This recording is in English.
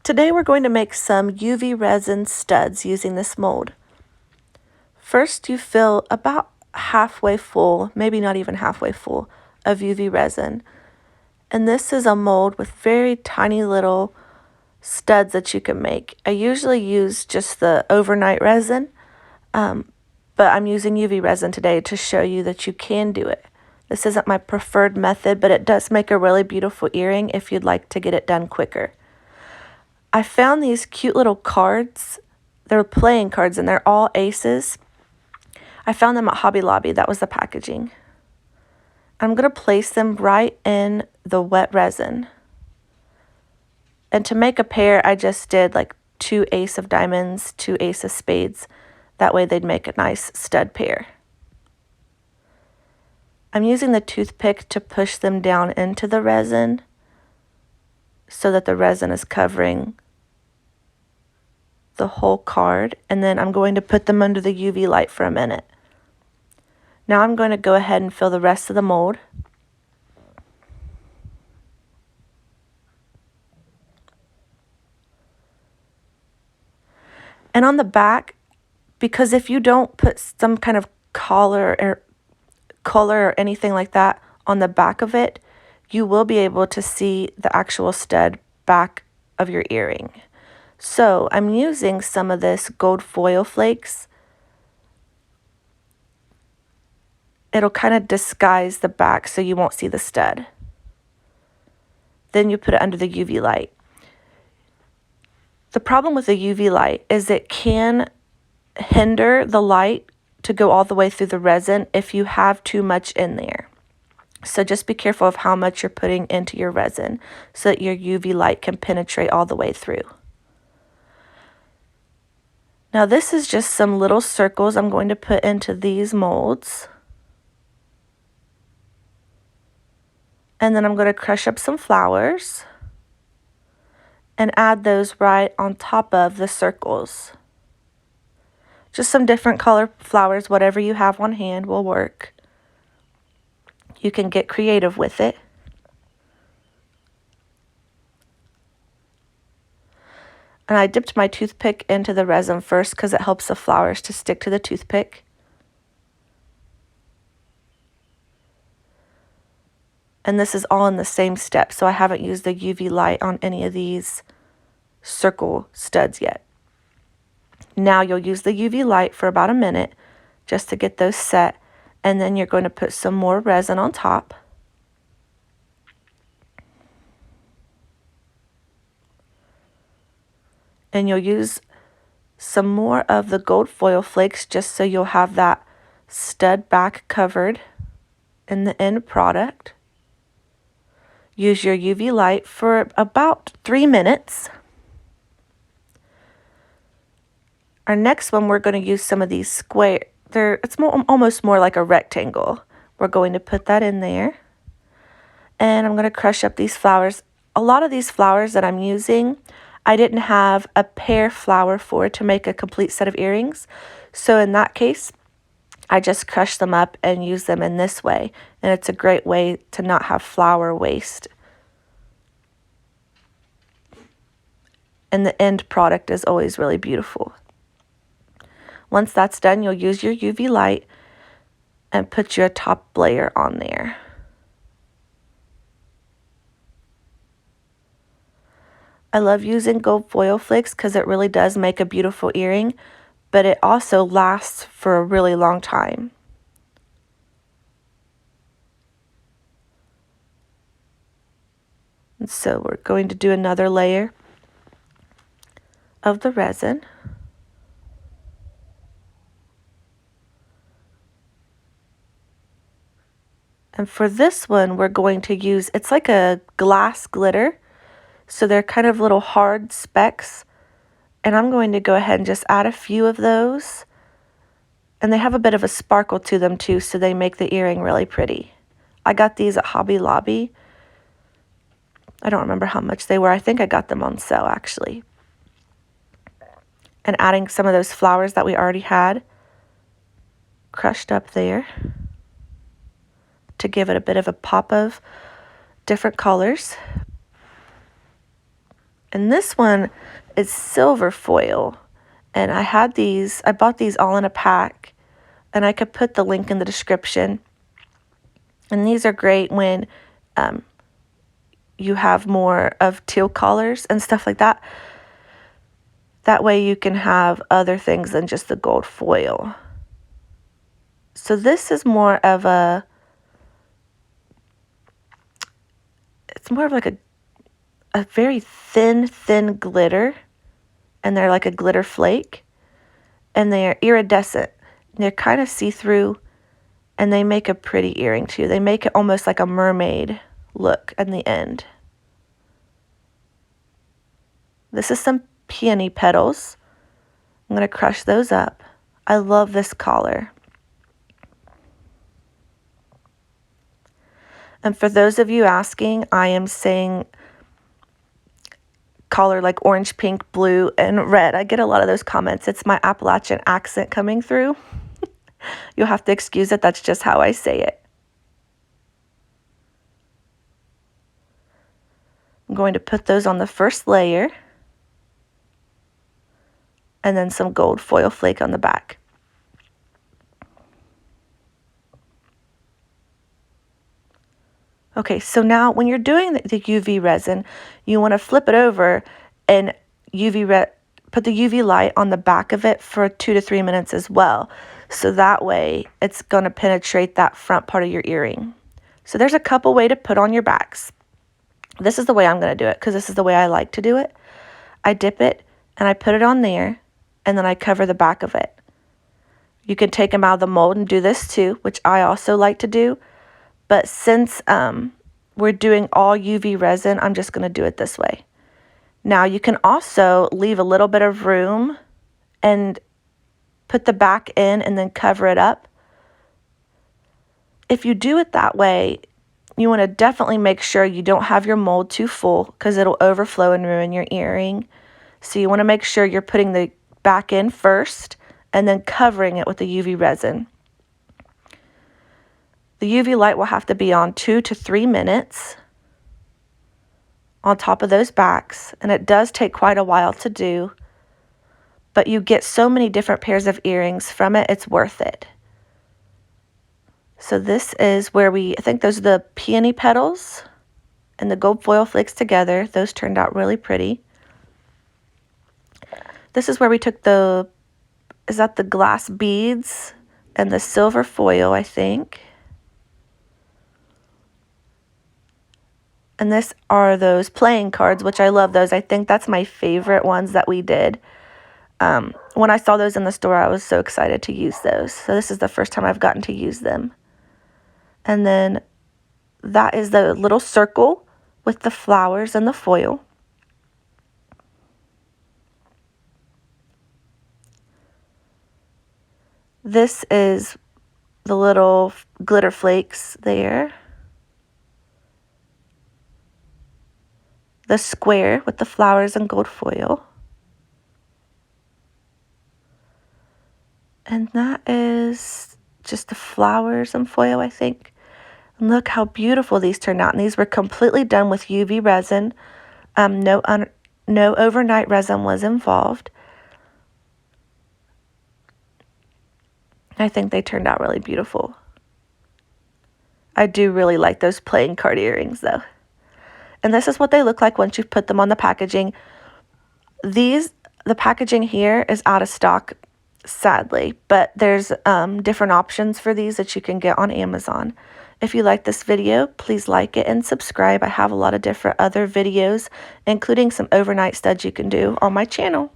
Today we're going to make some UV resin studs using this mold. First, you fill about halfway full, maybe not even halfway full, of UV resin. And this is a mold with very tiny little studs that you can make. I usually use just the overnight resin, but I'm using UV resin today to show you that you can do it. This isn't my preferred method, but it does make a really beautiful earring if you'd like to get it done quicker. I found these cute little cards. They're playing cards and they're all aces. I found them at Hobby Lobby. That was the packaging. I'm going to place them right in the wet resin. And to make a pair, I just did like 2 ace of diamonds, 2 ace of spades. That way they'd make a nice stud pair. I'm using the toothpick to push them down into the resin so that the resin is covering the whole card. And then I'm going to put them under the UV light for a minute. Now I'm going to go ahead and fill the rest of the mold. And on the back, because if you don't put some kind of collar or anything like that on the back of it, you will be able to see the actual stud back of your earring. So I'm using some of this gold foil flakes. It'll kind of disguise the back so you won't see the stud. Then you put it under the UV light. The problem with the UV light is it can hinder the light to go all the way through the resin if you have too much in there. So just be careful of how much you're putting into your resin so that your UV light can penetrate all the way through. Now this is just some little circles I'm going to put into these molds. And then I'm going to crush up some flowers and add those right on top of the circles. Just some different color flowers, whatever you have on hand will work. You can get creative with it. And I dipped my toothpick into the resin first because it helps the flowers to stick to the toothpick. And this is all in the same step, so I haven't used the UV light on any of these circle studs yet. Now you'll use the UV light for about a minute just to get those set, and then you're going to put some more resin on top. And you'll use some more of the gold foil flakes just so you'll have that stud back covered in the end product. Use your UV light for about 3 minutes. Our next one, we're going to use some of these square. It's almost more like a rectangle. We're going to put that in there. And I'm going to crush up these flowers. A lot of these flowers that I'm using, I didn't have a pear flower for to make a complete set of earrings. So in that case, I just crush them up and use them in this way. And it's a great way to not have flower waste. And the end product is always really beautiful. Once that's done, you'll use your UV light and put your top layer on there. I love using gold foil flakes because it really does make a beautiful earring, but it also lasts for a really long time. And so we're going to do another layer of the resin. And for this one, we're going to use, it's like a glass glitter. So they're kind of little hard specks. And I'm going to go ahead and just add a few of those. And they have a bit of a sparkle to them too, so they make the earring really pretty. I got these at Hobby Lobby. I don't remember how much they were. I think I got them on sale actually. And adding some of those flowers that we already had crushed up there to give it a bit of a pop of different colors. And this one is silver foil. And I bought these all in a pack, and I could put the link in the description. And these are great when you have more of teal colors and stuff like that. That way you can have other things than just the gold foil. So this is more of it's more of like a very thin glitter. And they're like a glitter flake. And they are iridescent. They're kind of see-through. And they make a pretty earring too. They make it almost like a mermaid look in the end. This is some peony petals. I'm going to crush those up. I love this collar. And for those of you asking, I am saying collar like orange, pink, blue, and red. I get a lot of those comments. It's my Appalachian accent coming through. You'll have to excuse it. That's just how I say it. I'm going to put those on the first layer. And then some gold foil flake on the back. Okay, so now when you're doing the UV resin, you want to flip it over and put the UV light on the back of it for 2 to 3 minutes as well. So that way it's going to penetrate that front part of your earring. So there's a couple ways to put on your backs. This is the way I'm going to do it because this is the way I like to do it. I dip it and I put it on there and then I cover the back of it. You can take them out of the mold and do this too, which I also like to do. But since we're doing all UV resin, I'm just going to do it this way. Now you can also leave a little bit of room and put the back in and then cover it up. If you do it that way, you want to definitely make sure you don't have your mold too full because it'll overflow and ruin your earring. So you want to make sure you're putting the back in first and then covering it with the UV resin. The UV light will have to be on 2 to 3 minutes on top of those backs, and it does take quite a while to do, but you get so many different pairs of earrings from it, it's worth it. So this is where I think those are the peony petals and the gold foil flakes together. Those turned out really pretty. This is where we took the glass beads and the silver foil, I think. And this are those playing cards, which I love those. I think that's my favorite ones that we did. When I saw those in the store, I was so excited to use those. So this is the first time I've gotten to use them. And then that is the little circle with the flowers and the foil. This is the little glitter flakes there. The square with the flowers and gold foil. And that is just the flowers and foil, I think. And look how beautiful these turned out. And these were completely done with UV resin. No overnight resin was involved. I think they turned out really beautiful. I do really like those playing card earrings though. And this is what they look like once you've put them on the packaging. The packaging here is out of stock, sadly, but there's different options for these that you can get on Amazon. If you like this video, please like it and subscribe. I have a lot of different other videos, including some overnight studs you can do on my channel.